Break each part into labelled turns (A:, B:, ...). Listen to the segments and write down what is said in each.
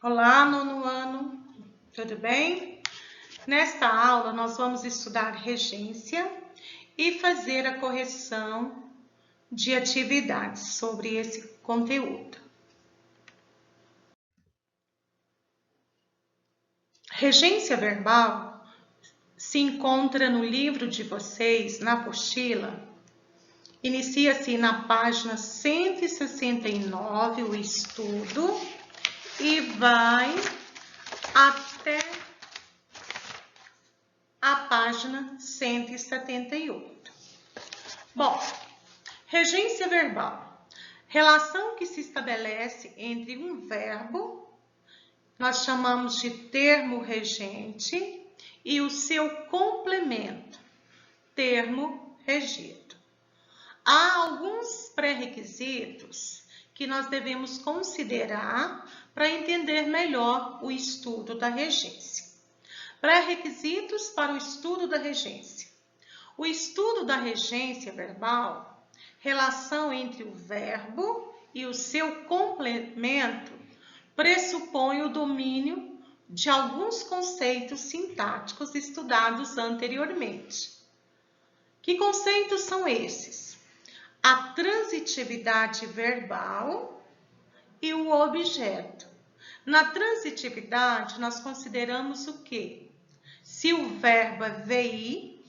A: Olá, nono ano, tudo bem? Nesta aula, nós vamos estudar regência e fazer a correção de atividades sobre esse conteúdo. Regência verbal se encontra no livro de vocês, na apostila. Inicia-se na página 169, o estudo, e vai até a página 178. Bom, regência verbal. Relação que se estabelece entre um verbo, nós chamamos de termo regente, e o seu complemento, termo regido. Há alguns pré-requisitos que nós devemos considerar para entender melhor o estudo da regência. Pré-requisitos para o estudo da regência. O estudo da regência verbal, relação entre o verbo e o seu complemento, pressupõe o domínio de alguns conceitos sintáticos estudados anteriormente. Que conceitos são esses? A transitividade verbal e o objeto. Na transitividade, nós consideramos o quê? Se o verbo é VI,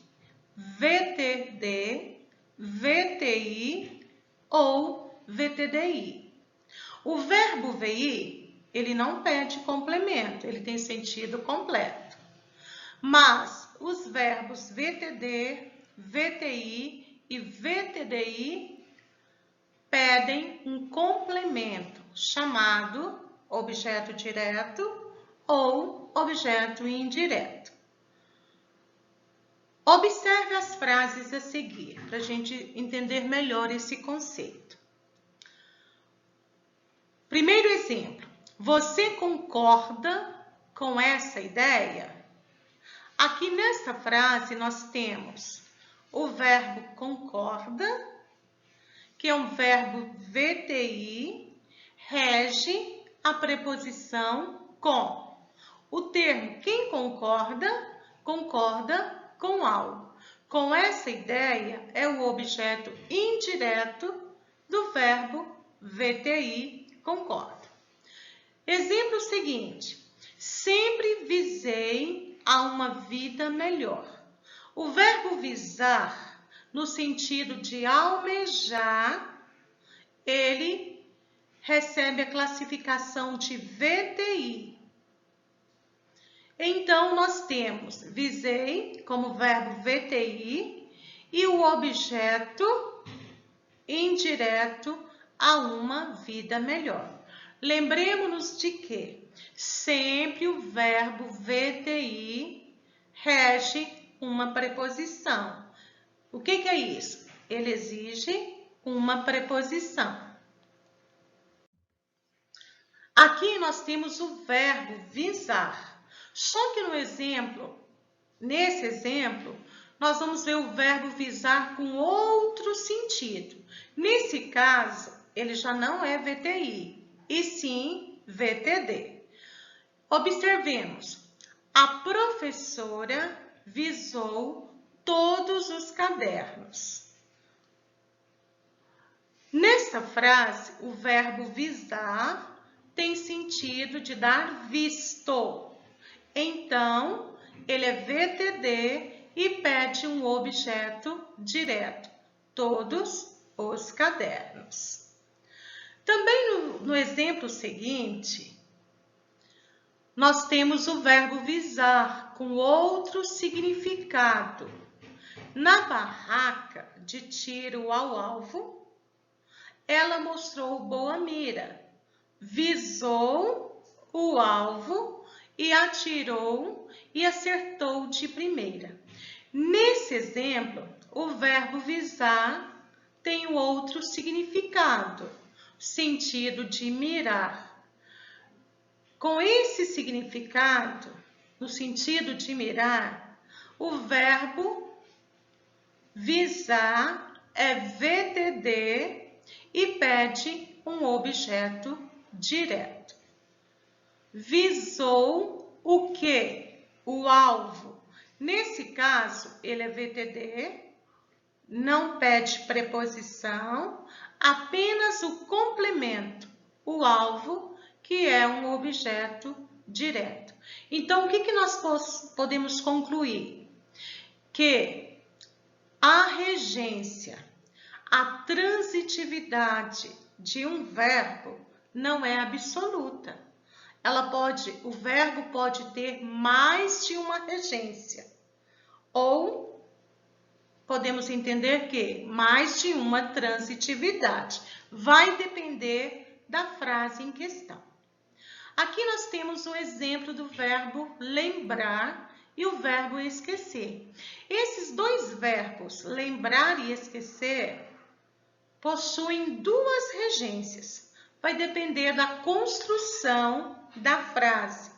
A: VTD, VTI ou VTDI. O verbo VI, ele não pede complemento, ele tem sentido completo. Mas os verbos VTD, VTI e VTDI pedem um complemento chamado objeto direto ou objeto indireto. Observe as frases a seguir, para a gente entender melhor esse conceito. Primeiro exemplo, você concorda com essa ideia? Aqui nessa frase nós temos o verbo concorda, que é um verbo VTI, rege a preposição com. O termo quem concorda, concorda com algo. Com essa ideia, é o objeto indireto do verbo VTI, concorda. Exemplo seguinte, sempre visei a uma vida melhor. O verbo visar, no sentido de almejar, ele recebe a classificação de VTI. Então, nós temos visei como verbo VTI e o objeto indireto a uma vida melhor. Lembremos-nos de que sempre o verbo VTI rege uma preposição. O que é isso? Ele exige uma preposição. Aqui nós temos o verbo visar. Só que nesse exemplo, nós vamos ver o verbo visar com outro sentido. Nesse caso, ele já não é VTI, e sim VTD. Observemos, a professora visou todos os cadernos. Nessa frase, o verbo visar tem sentido de dar visto. Então, ele é VTD e pede um objeto direto, todos os cadernos. Também no exemplo seguinte, nós temos o verbo visar com outro significado. Na barraca de tiro ao alvo, ela mostrou boa mira, visou o alvo e atirou e acertou de primeira. Nesse exemplo, o verbo visar tem um outro significado, sentido de mirar. Com esse significado, no sentido de mirar, o verbo visar é VTD e pede um objeto direto. visou o quê? O alvo. Nesse caso, ele é VTD, não pede preposição, apenas o complemento, o alvo, que é um objeto direto. Então, o que nós podemos concluir? Que a regência, a transitividade de um verbo não é absoluta. O verbo pode ter mais de uma regência. Ou podemos entender que mais de uma transitividade. Vai depender da frase em questão. Aqui nós temos um exemplo do verbo lembrar e o verbo esquecer. Esses dois verbos, lembrar e esquecer, possuem duas regências. Vai depender da construção da frase.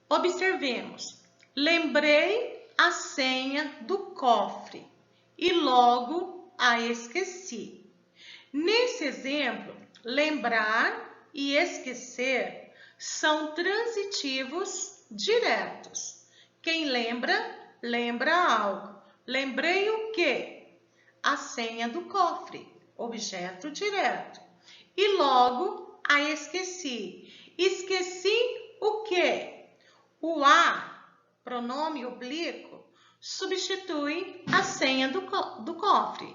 A: Observemos. Lembrei a senha do cofre e logo a esqueci. Nesse exemplo, lembrar e esquecer são transitivos diretos. Quem lembra, lembra algo. Lembrei o quê? A senha do cofre, objeto direto. E logo a esqueci. Esqueci o quê? O a, pronome oblíquo, substitui a senha do cofre.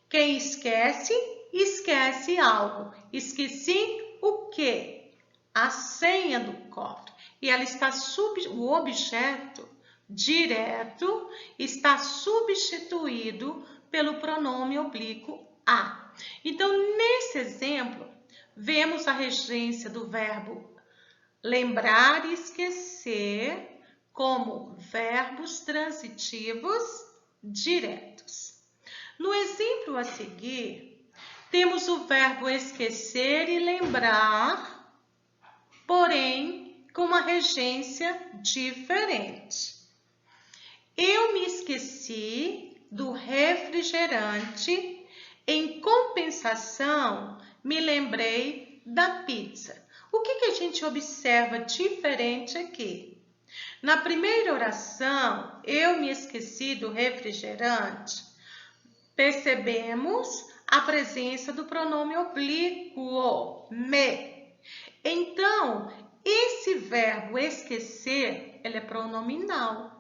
A: Quem esquece, esquece algo. Esqueci o quê? A senha do cofre. E ela está o objeto direto está substituído pelo pronome oblíquo a. Então, nesse exemplo, vemos a regência do verbo lembrar e esquecer como verbos transitivos diretos. No exemplo a seguir, temos o verbo esquecer e lembrar, porém com uma regência diferente. Eu me esqueci do refrigerante, em compensação, me lembrei da pizza. O que a gente observa diferente aqui? Na primeira oração, eu me esqueci do refrigerante. Percebemos a presença do pronome oblíquo, me. Então, esse verbo esquecer, ele é pronominal.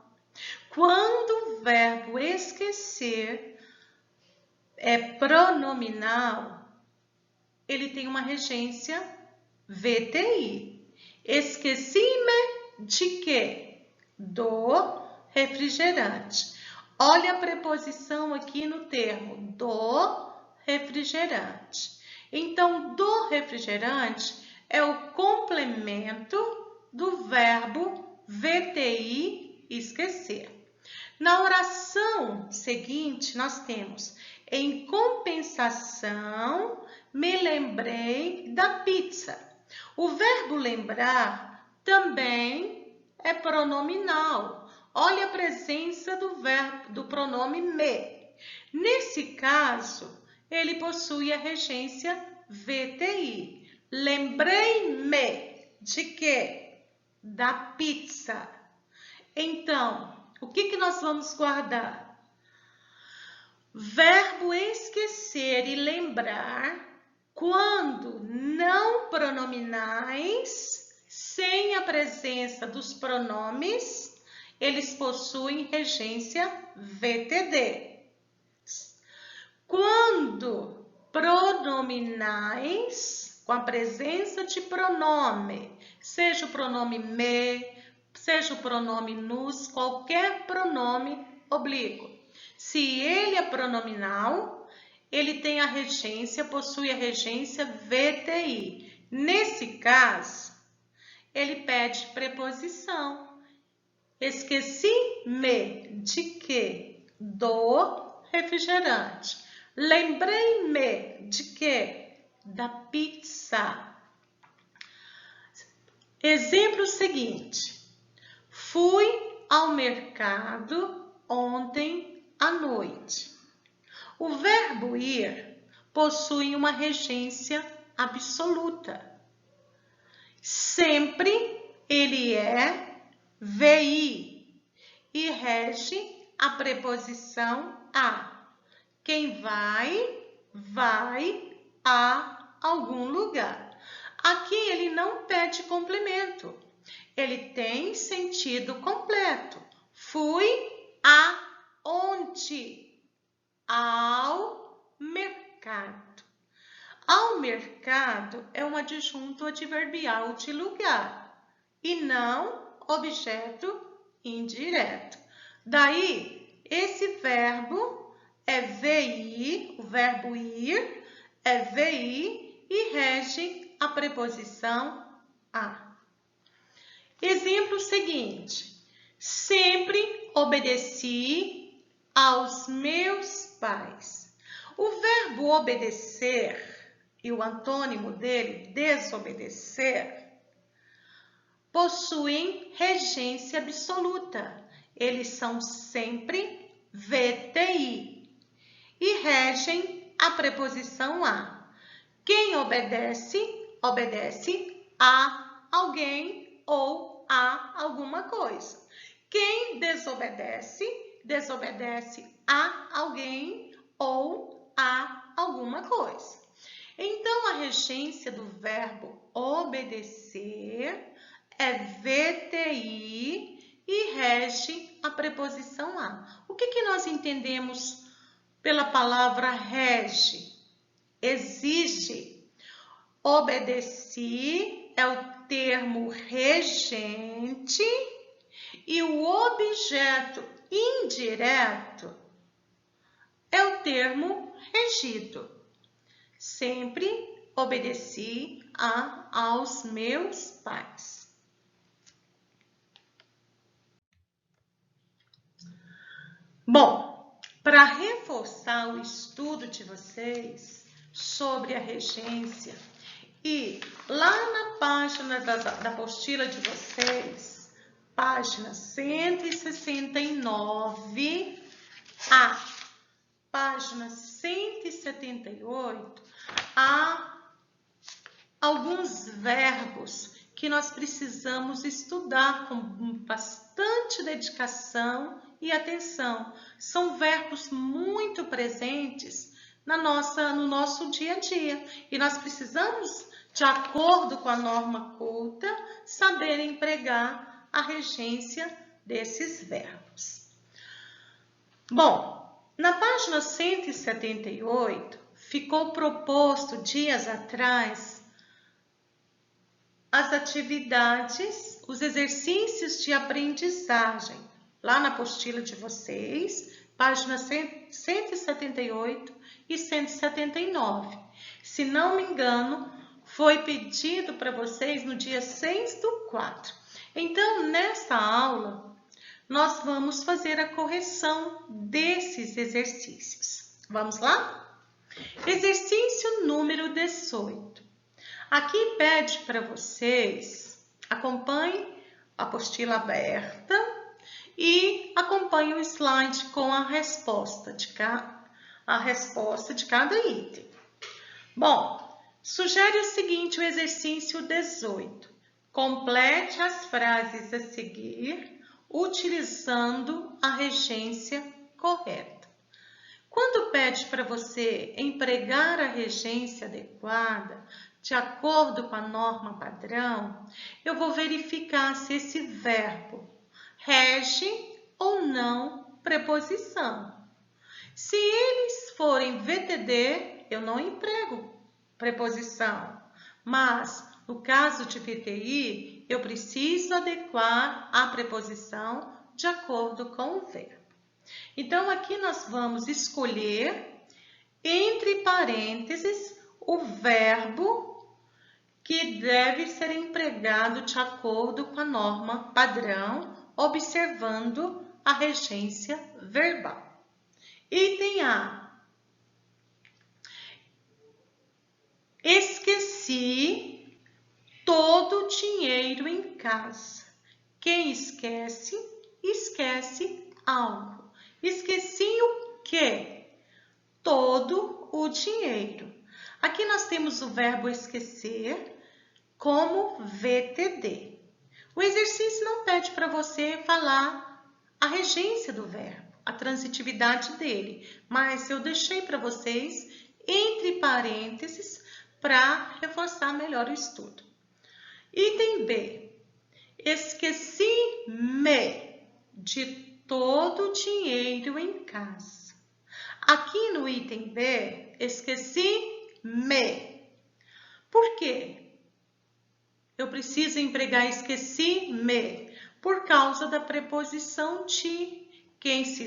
A: Quando o verbo esquecer é pronominal, ele tem uma regência VTI. Esqueci-me de quê? Do refrigerante. Olha a preposição aqui no termo do refrigerante. Então, do refrigerante é o complemento do verbo VTI, esquecer. Na oração seguinte, nós temos: em compensação, me lembrei da pizza. O verbo lembrar também é pronominal. Olha a presença do pronome me. Nesse caso, ele possui a regência VTI. Lembrei-me de quê? Da pizza. Então, o que nós vamos guardar? Verbo esquecer e lembrar quando não pronominais, sem a presença dos pronomes, eles possuem regência VTD. Quando pronominais, com a presença de pronome, seja o pronome me, seja o pronome nos, qualquer pronome oblíquo. Se ele é pronominal, ele tem a regência, possui a regência VTI. Nesse caso, ele pede preposição. Esqueci-me de quê? Do refrigerante. Lembrei-me de quê? Da pizza. Exemplo seguinte. Fui ao mercado ontem à noite. O verbo ir possui uma regência absoluta. Sempre ele é VI e rege a preposição a. Quem vai, vai a algum lugar. Aqui ele não pede complemento. Ele tem sentido completo. Fui aonde? Ao mercado. Ao mercado é um adjunto adverbial de lugar e não objeto indireto. Daí, esse verbo é VI, o verbo ir é VI e rege a preposição a. Exemplo seguinte: sempre obedeci aos meus pais. O verbo obedecer e o antônimo dele, desobedecer, possuem regência absoluta. Eles são sempre VTI e regem a preposição a. Quem obedece, obedece a alguém ou a alguma coisa. Quem desobedece, desobedece a alguém ou a alguma coisa. Então, a regência do verbo obedecer é VTI e rege a preposição a. O que nós entendemos pela palavra rege? Exige. Obedeci é o termo regente e o objeto indireto é o termo regido. Sempre obedeci aos meus pais. Bom, para reforçar o estudo de vocês sobre a regência e lá na página da apostila de vocês, página 169 a página 178, há alguns verbos que nós precisamos estudar com bastante dedicação e atenção. São verbos muito presentes no nosso dia a dia e nós precisamos, de acordo com a norma culta, saber empregar a regência desses verbos. Bom, na página 178, ficou proposto dias atrás as atividades, os exercícios de aprendizagem, lá na apostila de vocês, páginas 178 e 179. Se não me engano, foi pedido para vocês no dia 6/4. Então, nessa aula, nós vamos fazer a correção desses exercícios. Vamos lá? Exercício número 18. Aqui pede para vocês, acompanhem a apostila aberta e acompanhem o slide com a resposta de cada item. Bom, sugere o seguinte, o exercício 18. Complete as frases a seguir utilizando a regência correta. Quando pede para você empregar a regência adequada, de acordo com a norma padrão, eu vou verificar se esse verbo rege ou não preposição. Se eles forem VTD, eu não emprego preposição, mas no caso de VTI, eu preciso adequar a preposição de acordo com o verbo. Então, aqui nós vamos escolher, entre parênteses, o verbo que deve ser empregado de acordo com a norma padrão, observando a regência verbal. Item A. Esqueci todo o dinheiro em casa. Quem esquece, esquece algo. Esqueci o quê? Todo o dinheiro. Aqui nós temos o verbo esquecer, como VTD. O exercício não pede para você falar a regência do verbo, a transitividade dele, mas eu deixei para vocês entre parênteses para reforçar melhor o estudo. Item B. Esqueci-me de todo o dinheiro em casa. Aqui no item B, esqueci-me. Por quê? Eu preciso empregar esqueci-me por causa da preposição de. Quem se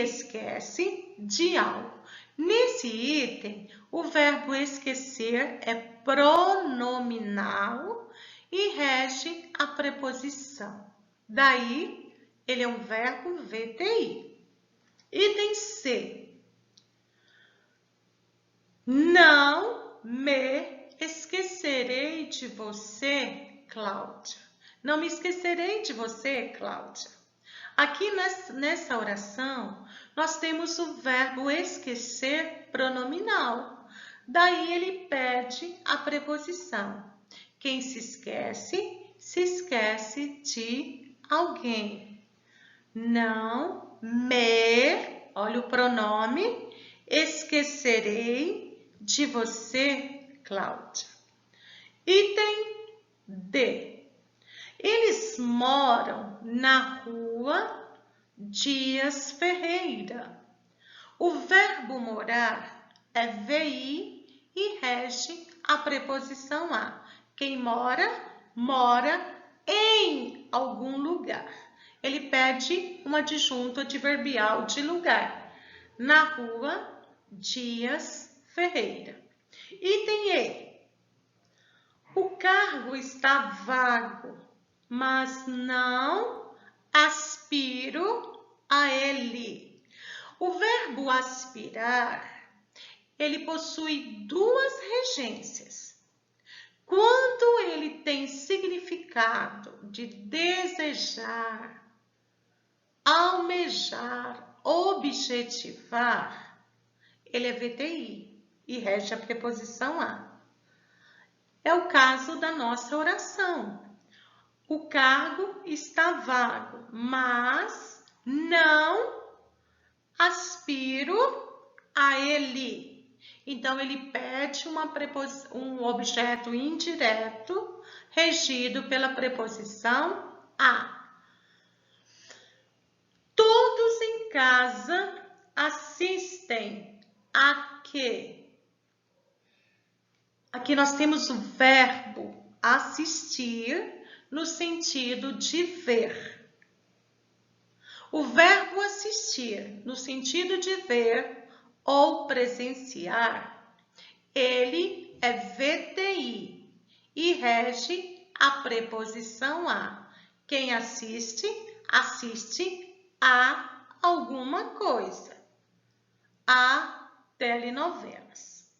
A: esquece de algo. Nesse item, o verbo esquecer é pronominal e rege a preposição. Daí, ele é um verbo VTI. Item C. Não me esquecerei de você, Cláudia. Não me esquecerei de você, Cláudia. Aqui nessa oração, nós temos o verbo esquecer pronominal. Daí ele pede a preposição. Quem se esquece de alguém. Não me, olha o pronome, esquecerei de você, Cláudia. Item D. Eles moram na rua Dias Ferreira. O verbo morar é VI e rege a preposição a. Quem mora, mora em algum lugar. Ele pede um adjunto adverbial de lugar. Na rua Dias Ferreira. Item E. O cargo está vago, mas não aspiro a ele. O verbo aspirar, ele possui duas regências. Quando ele tem significado de desejar, almejar, objetivar, ele é VTI e rege a preposição a. É o caso da nossa oração. O cargo está vago, mas não aspiro a ele. Então, ele pede um objeto indireto regido pela preposição a. Todos em casa assistem a quê? Aqui nós temos o verbo assistir no sentido de ver. O verbo assistir no sentido de ver ou presenciar, ele é VTI e rege a preposição a. Quem assiste, assiste a alguma coisa. A telenovelas.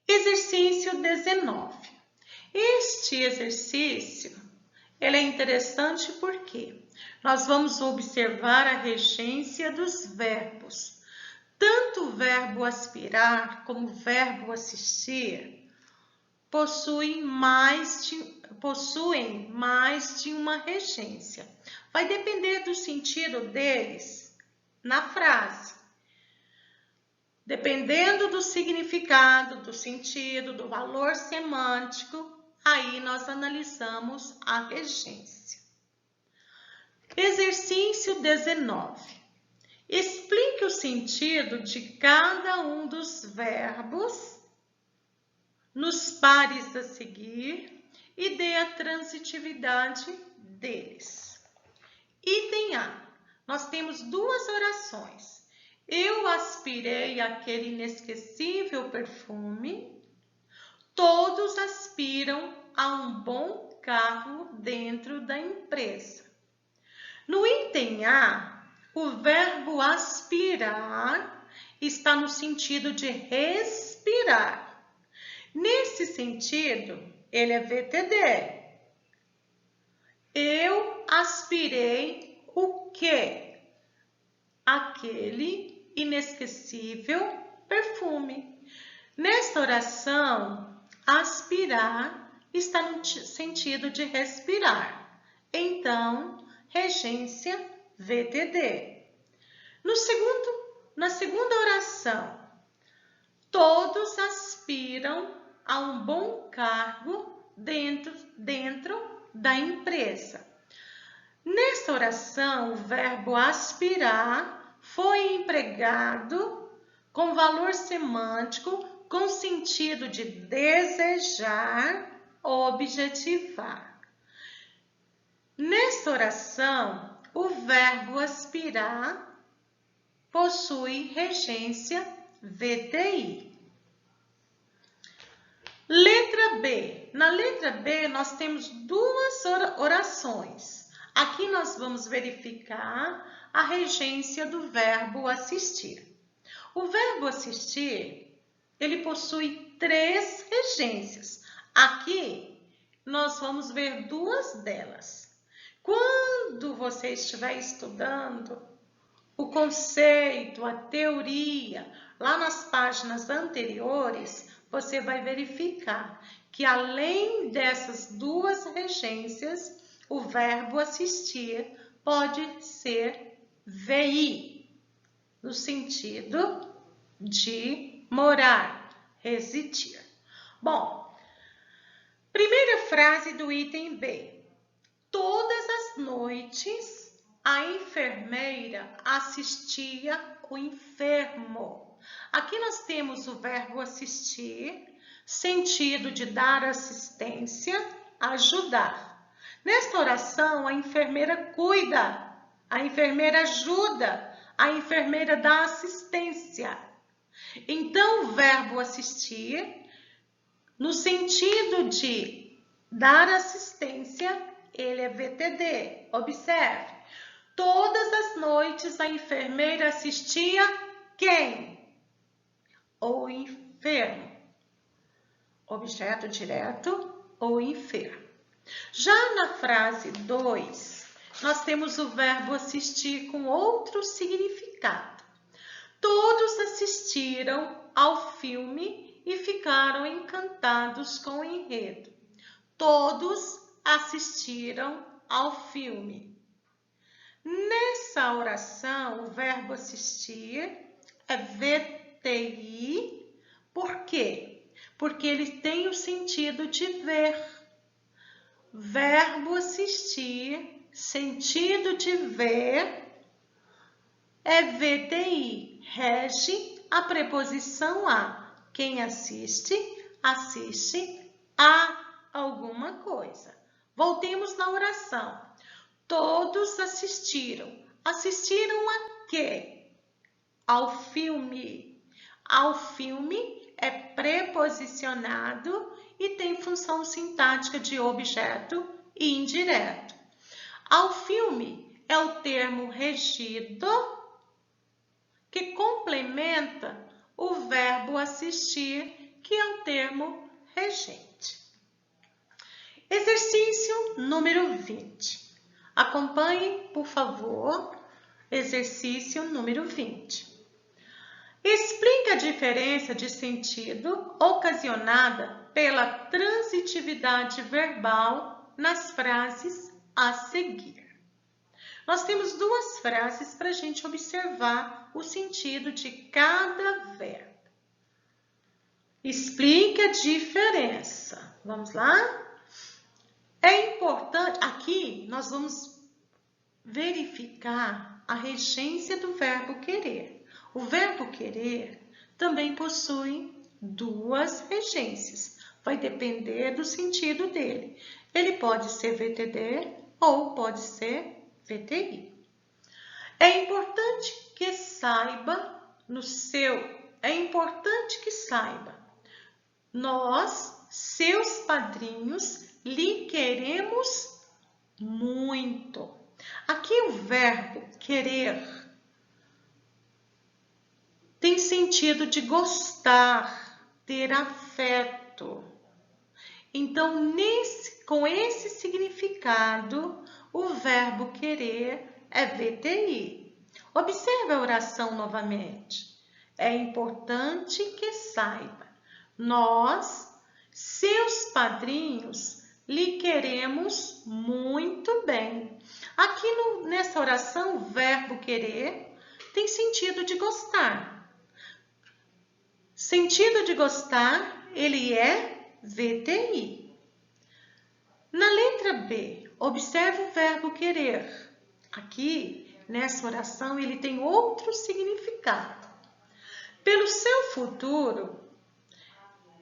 A: Exercício 19. Este exercício ele é interessante porque nós vamos observar a regência dos verbos. Tanto o verbo aspirar como o verbo assistir possuem mais de uma regência. Vai depender do sentido deles na frase. Dependendo do significado, do sentido, do valor semântico, aí nós analisamos a regência. Exercício 19. Explique o sentido de cada um dos verbos nos pares a seguir e dê a transitividade deles. Item A. Nós temos duas orações. Eu aspirei aquele inesquecível perfume. Todos aspiram a um bom carro dentro da empresa. No item A, o verbo aspirar está no sentido de respirar. Nesse sentido, ele é VTD. Eu aspirei o quê? Aquele inesquecível perfume. Nesta oração, aspirar está no sentido de respirar. Então, regência VTD. Na segunda oração, todos aspiram a um bom cargo dentro da empresa. Nesta oração, o verbo aspirar foi empregado com valor semântico com sentido de desejar, objetivar. Nesta oração, o verbo aspirar possui regência VTI. Letra B. Na letra B, nós temos duas orações. Aqui nós vamos verificar a regência do verbo assistir. O verbo assistir, ele possui 3 regências. Aqui, nós vamos ver 2 delas. Quando você estiver estudando o conceito, a teoria, lá nas páginas anteriores, você vai verificar que além dessas 2 regências, o verbo assistir pode ser VI, no sentido de morar, residir. Bom, primeira frase do item B. Todas as noites a enfermeira assistia o enfermo. Aqui nós temos o verbo assistir, sentido de dar assistência, ajudar. Nesta oração, a enfermeira cuida, a enfermeira ajuda, a enfermeira dá assistência. Então, o verbo assistir, no sentido de dar assistência, ele é VTD. Observe, todas as noites a enfermeira assistia quem? O enfermo. Objeto direto ou enfermo. Já na frase 2, nós temos o verbo assistir com outro significado. Todos assistiram ao filme e ficaram encantados com o enredo. Todos assistiram ao filme. Nessa oração, o verbo assistir é VTI. Por quê? Porque ele tem o sentido de ver. Verbo assistir, sentido de ver, é VTI. Rege a preposição a. Quem assiste, assiste a alguma coisa. Voltemos na oração. Todos assistiram. Assistiram a quê? Ao filme. Ao filme é preposicionado e tem função sintática de objeto e indireto. Ao filme é o termo regido que complementa o verbo assistir, que é o termo regente. Exercício número 20. Acompanhe, por favor, exercício número 20. Explique a diferença de sentido ocasionada pela transitividade verbal nas frases a seguir. Nós temos 2 frases para a gente observar o sentido de cada verbo. Explique a diferença. Vamos lá? É importante, aqui nós vamos verificar a regência do verbo querer. O verbo querer também possui 2 regências. Vai depender do sentido dele. Ele pode ser VTD ou pode ser VTI. É importante que saiba nós, seus padrinhos, lhe queremos muito. Aqui o verbo querer tem sentido de gostar, ter afeto. Então, com esse significado, o verbo querer é VTI. Observe a oração novamente. é importante que saiba. Nós, seus padrinhos, lhe queremos muito bem. Aqui nessa oração, o verbo querer tem sentido de gostar. Sentido de gostar, ele é VTI. Na letra B, observe o verbo querer. Aqui, nessa oração, ele tem outro significado. Pelo seu futuro,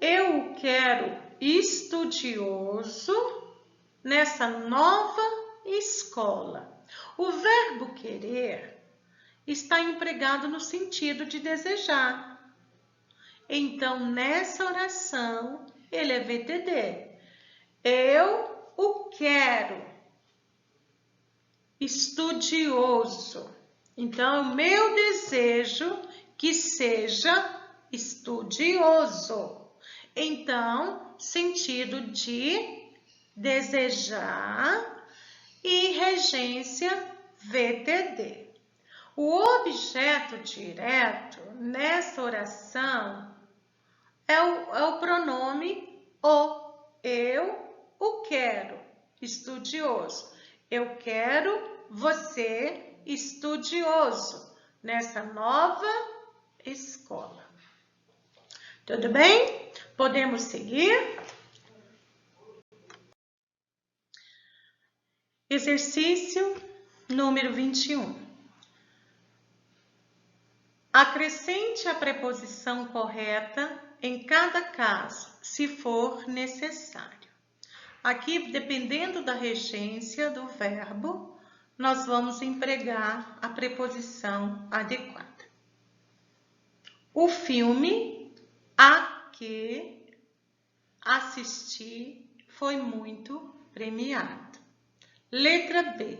A: eu quero estudioso nessa nova escola. O verbo querer está empregado no sentido de desejar. Então, nessa oração, ele é VTD. Eu o quero estudioso. Então, o meu desejo que seja estudioso. Então, sentido de desejar e regência VTD. O objeto direto nessa oração é o pronome o. Eu o quero estudioso. Eu quero você estudioso nessa nova escola. Tudo bem? Podemos seguir? Exercício número 21. Acrescente a preposição correta em cada caso, se for necessário. Aqui, dependendo da regência do verbo, nós vamos empregar a preposição adequada. O filme a que assisti foi muito premiado. Letra B.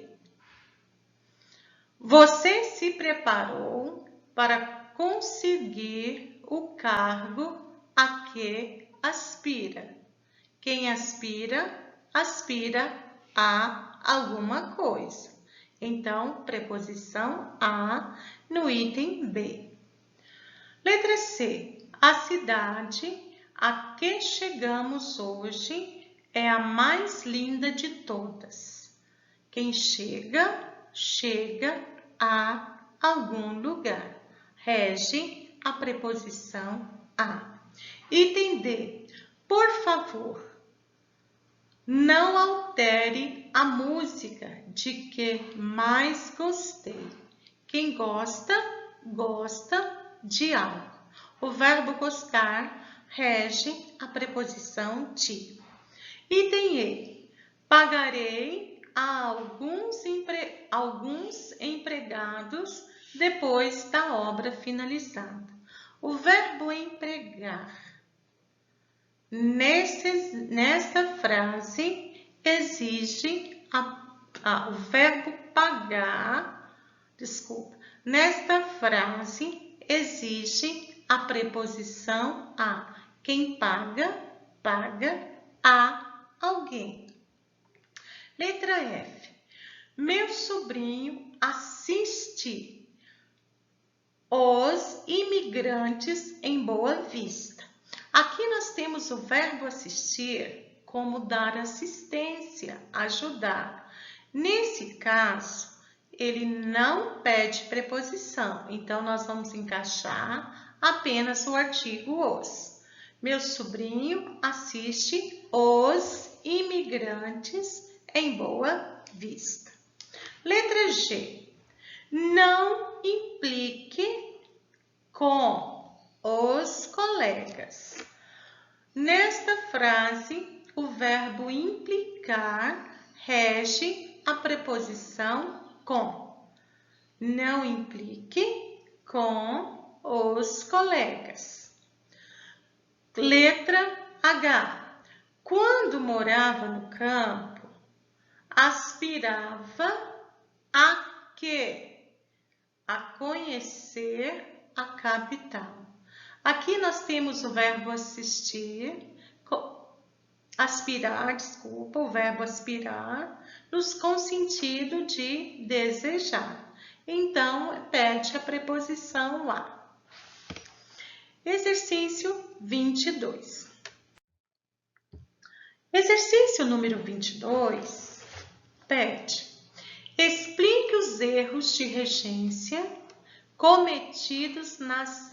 A: Você se preparou para conseguir o cargo a que aspira. Quem aspira, aspira a alguma coisa. Então, preposição a no item B. Letra C. A cidade a que chegamos hoje é a mais linda de todas. Quem chega, chega a algum lugar. Rege a preposição a. Item D. Por favor, não altere a música de que mais gostei. Quem gosta, gosta de algo. O verbo gostar rege a preposição de. Item E. Pagarei a alguns empregados depois da obra finalizada. O verbo empregar nesta frase exige o verbo pagar, nesta frase exige a preposição a. Quem paga, paga a alguém. Letra F. Meu sobrinho assiste os imigrantes em Boa Vista. Aqui nós temos o verbo assistir como dar assistência, ajudar. Nesse caso, ele não pede preposição, então nós vamos encaixar apenas o artigo os. Meu sobrinho assiste os imigrantes em Boa Vista. Letra G. Não implique com os colegas. Nesta frase, o verbo implicar rege a preposição com. Não implique com os colegas. Letra H. Quando morava no campo, aspirava a quê? A conhecer a capital. Aqui nós temos o verbo o verbo aspirar, com sentido de desejar. Então, pede a preposição a. Exercício 22. Exercício número 22 pede: explique os erros de regência cometidos nas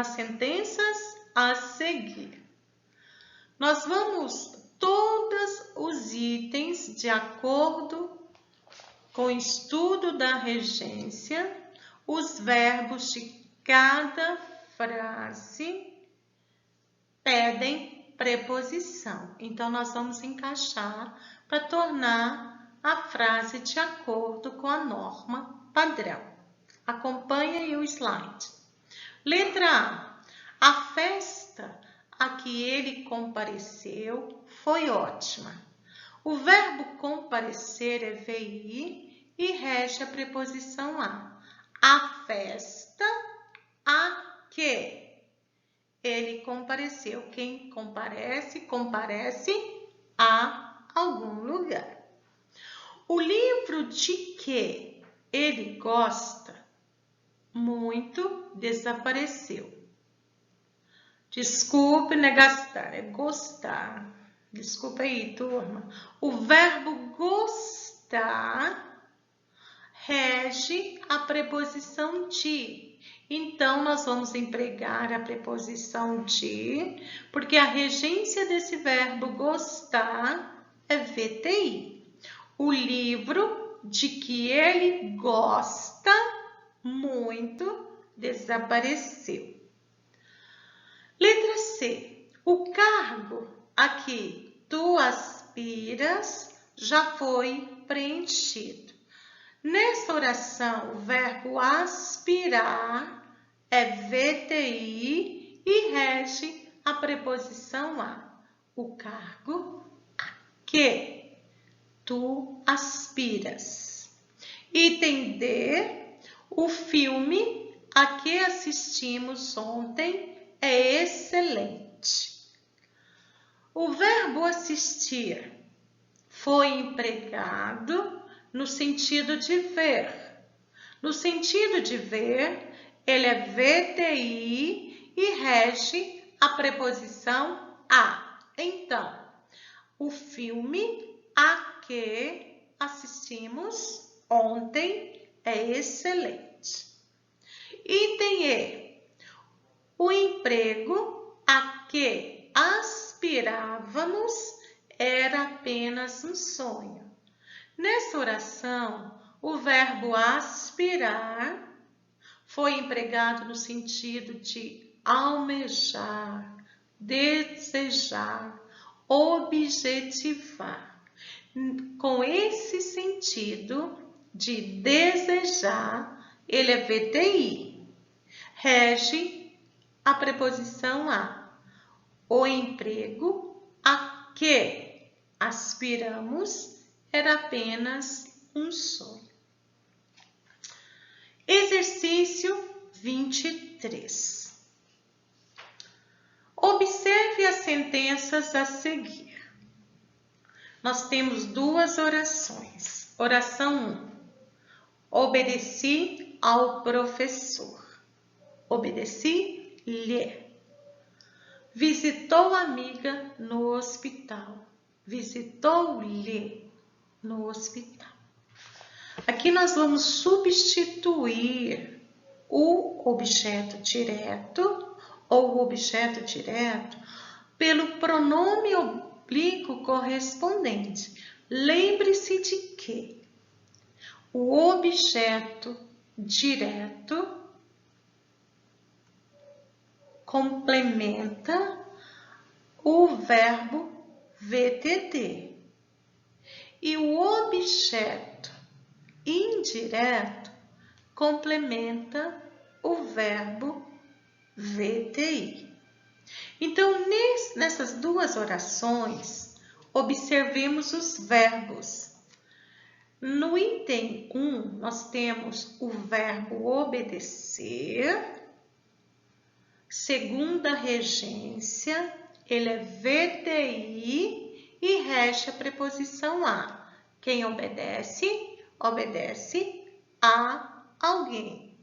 A: sentenças a seguir. Nós vamos todos os itens de acordo com o estudo da regência, os verbos de cada frase pedem preposição. Então, nós vamos encaixar para tornar a frase de acordo com a norma padrão. Acompanhe aí o slide. Letra A. A festa a que ele compareceu foi ótima. O verbo comparecer é VI e rege a preposição a. A festa a que ele compareceu. Quem comparece, comparece a algum lugar. O livro de que ele gosta muito desapareceu. Desculpe, né, gastar, é gostar. Desculpa aí, turma. O verbo gostar rege a preposição de. Então, nós vamos empregar a preposição de, porque a regência desse verbo gostar é VTI. O livro de que ele gosta muito desapareceu. Letra C. O cargo a que tu aspiras já foi preenchido. Nessa oração, o verbo aspirar é VTI e rege a preposição a. O cargo a que tu aspiras. Item D. O filme a que assistimos ontem é excelente. O verbo assistir foi empregado no sentido de ver. No sentido de ver, ele é VTI e rege a preposição a. Então, o filme a que assistimos ontem é excelente. Item E. O emprego a que aspirávamos era apenas um sonho. Nessa oração, o verbo aspirar foi empregado no sentido de almejar, desejar, objetivar. Com esse sentido de desejar, ele é VTI. Rege a preposição a. O emprego a que aspiramos era apenas um sonho. Exercício 23. Observe as sentenças a seguir. Nós temos duas orações. Oração 1. Obedeci ao professor. Obedeci-lhe. Visitou a amiga no hospital. Visitou-lhe no hospital. Aqui nós vamos substituir o objeto direto ou o objeto direto pelo pronome oblíquo correspondente. Lembre-se de que o objeto direto complementa o verbo VTT e o objeto indireto complementa o verbo VTI. Então, nessas duas orações, observemos os verbos. No item 1, nós temos o verbo obedecer. Segunda regência, ele é VTI e rege a preposição a. Quem obedece, obedece a alguém.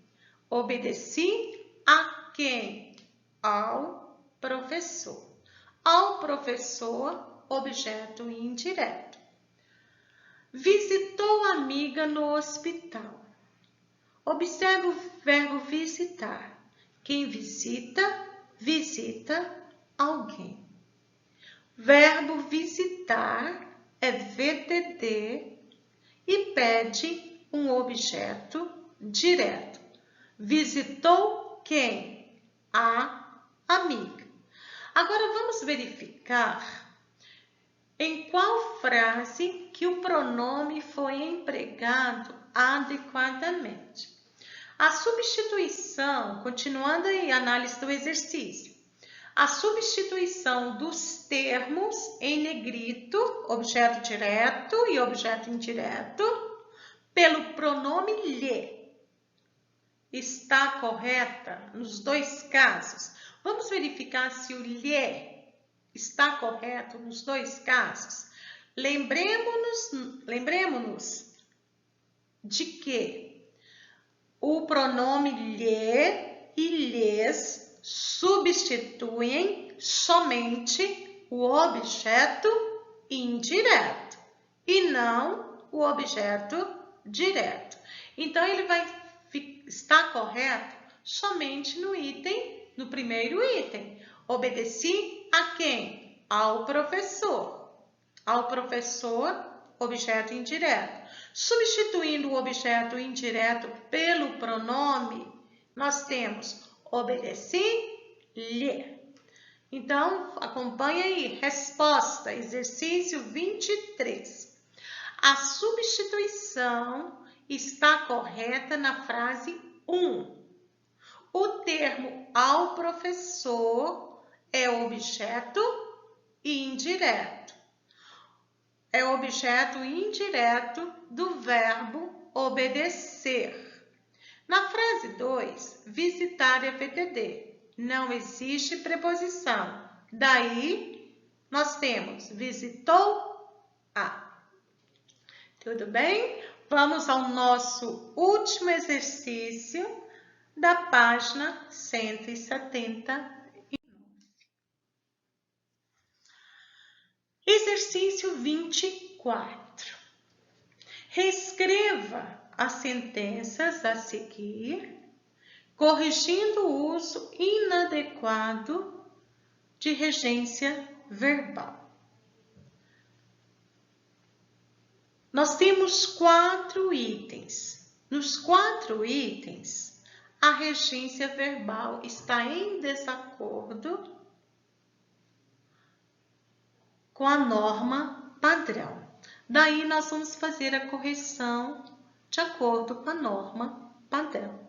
A: Obedeci a quem? ao professor. Ao professor, objeto indireto. Visitou a amiga no hospital. Observe o verbo visitar. Quem visita, visita alguém. Verbo visitar é VTD e pede um objeto direto. Visitou quem? A amiga. Agora vamos verificar em qual frase que o pronome foi empregado adequadamente. A substituição, continuando aí a análise do exercício, a substituição dos termos em negrito, objeto direto e objeto indireto, pelo pronome lhe, está correta nos dois casos. Vamos verificar se o lhe está correto nos dois casos. Lembremos-nos de que o pronome lhe e lhes substituem somente o objeto indireto e não o objeto direto. Então, ele vai estar correto somente no primeiro item. Obedeci a quem? Ao professor. Ao professor, objeto indireto. Substituindo o objeto indireto pelo pronome, nós temos obedeci-lhe. Então, acompanha aí. Resposta, exercício 23. A substituição está correta na frase 1. O termo ao professor é objeto indireto. É objeto indireto do verbo obedecer. Na frase 2, visitar é VTD. Não existe preposição. Daí, nós temos visitou a. Tudo bem? Vamos ao nosso último exercício da página 170. Exercício 24. Reescreva as sentenças a seguir, corrigindo o uso inadequado de regência verbal. Nós temos 4 itens. Nos 4 itens, a regência verbal está em desacordo com a norma padrão. Daí, nós vamos fazer a correção de acordo com a norma padrão.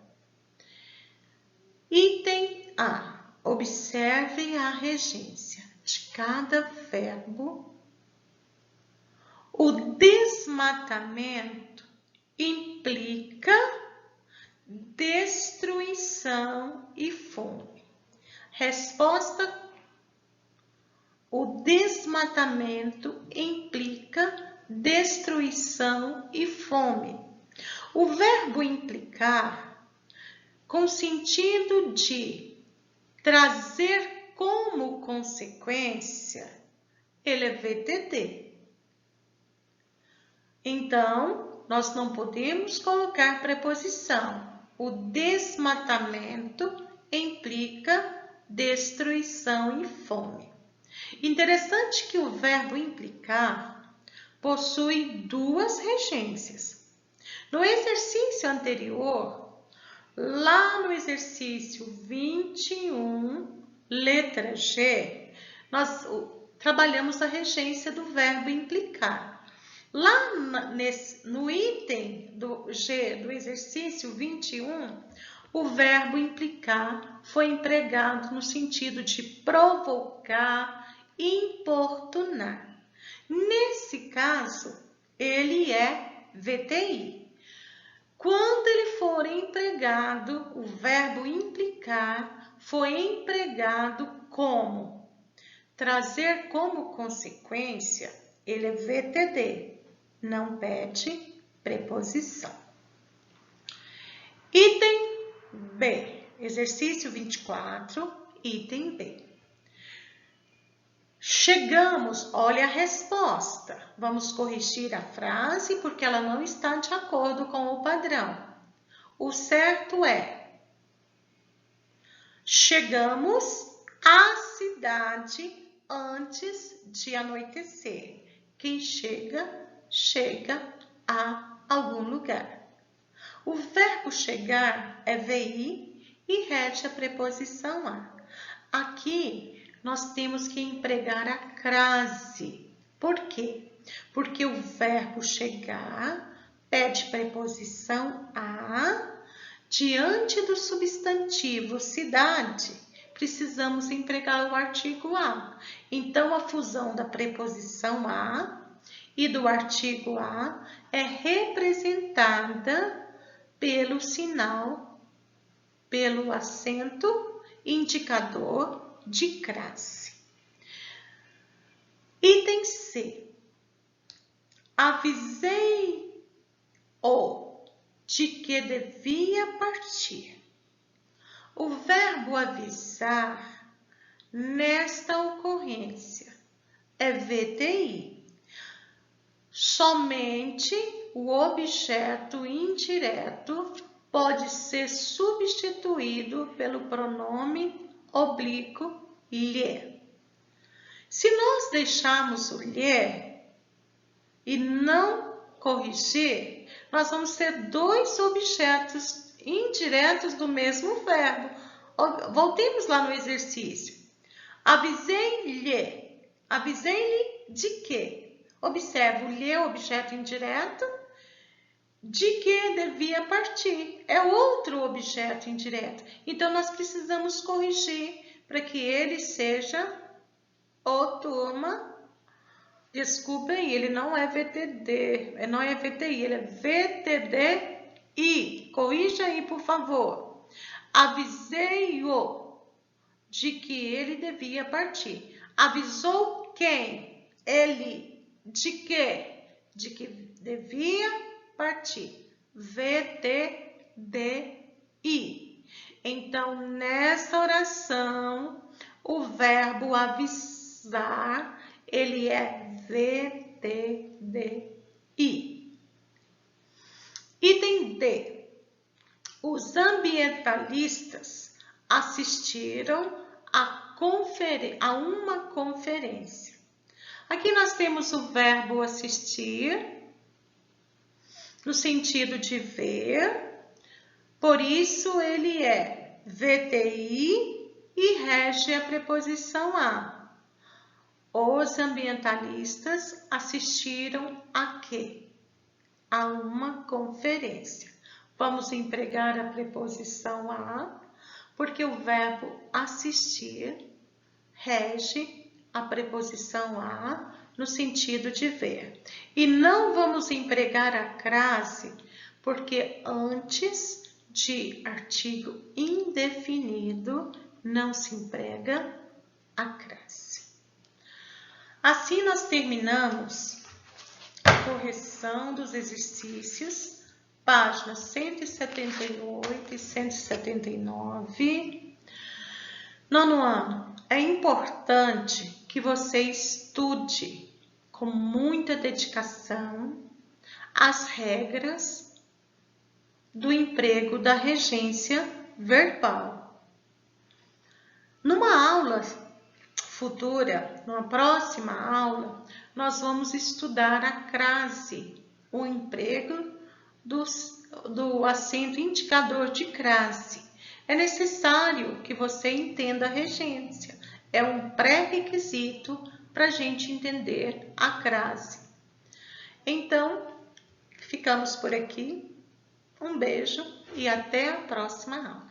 A: Item A. Observe a regência de cada verbo. O desmatamento implica destruição e fome. Resposta: o desmatamento implica destruição e fome. O verbo implicar, com sentido de trazer como consequência, ele é VTD. Então, nós não podemos colocar preposição. O desmatamento implica destruição e fome. Interessante que o verbo implicar possui 2 regências. No exercício anterior, lá no exercício 21, letra G, nós trabalhamos a regência do verbo implicar. Lá no item do G do exercício 21, o verbo implicar foi empregado no sentido de provocar, importunar. Nesse caso, ele é VTI. Quando ele for empregado, o verbo implicar foi empregado como trazer como consequência, ele é VTD, não pede preposição. Item B, exercício 24, item B. Chegamos, olha a resposta. Vamos corrigir a frase porque ela não está de acordo com o padrão. O certo é: chegamos à cidade antes de anoitecer. Quem chega, chega a algum lugar. O verbo chegar é VI e rege a preposição a. Aqui nós temos que empregar a crase. Por quê? Porque o verbo chegar pede preposição a diante do substantivo cidade. Precisamos empregar o artigo a. Então, a fusão da preposição a e do artigo a é representada pelo sinal, pelo acento indicador de crase. Item C. Avisei-o de que devia partir. O verbo avisar nesta ocorrência é VTI. Somente o objeto indireto pode ser substituído pelo pronome oblíquo lhe. Se nós deixarmos o lhe e não corrigir, nós vamos ter dois objetos indiretos do mesmo verbo. Voltemos lá no exercício. Avisei-lhe. Avisei-lhe de quê? Observe, o lhe é objeto indireto, de que devia partir. É outro objeto indireto. Então, nós precisamos corrigir para que ele seja o turma. Desculpem, ele não é VTD, não é VTI, ele é VTDI. Corrija aí, por favor. Avisei-o de que ele devia partir. Avisou quem? Ele. De quê? De que devia partir. VTDI. Então, nessa oração, o verbo avisar, ele é VTDI. Item D. Os ambientalistas assistiram a uma conferência. Aqui nós temos o verbo assistir, no sentido de ver, por isso ele é VTI e rege a preposição a. Os ambientalistas assistiram a quê? A uma conferência. Vamos empregar a preposição a, porque o verbo assistir rege a preposição a no sentido de ver. E não vamos empregar a crase, porque antes de artigo indefinido não se emprega a crase. Assim nós terminamos a correção dos exercícios, páginas 178 e 179. Nono ano, é importante que você estude com muita dedicação as regras do emprego da regência verbal. Numa aula futura, numa próxima aula, nós vamos estudar a crase, o emprego do acento indicador de crase. É necessário que você entenda a regência. É um pré-requisito para a gente entender a crase. Então, ficamos por aqui. Um beijo e até a próxima aula.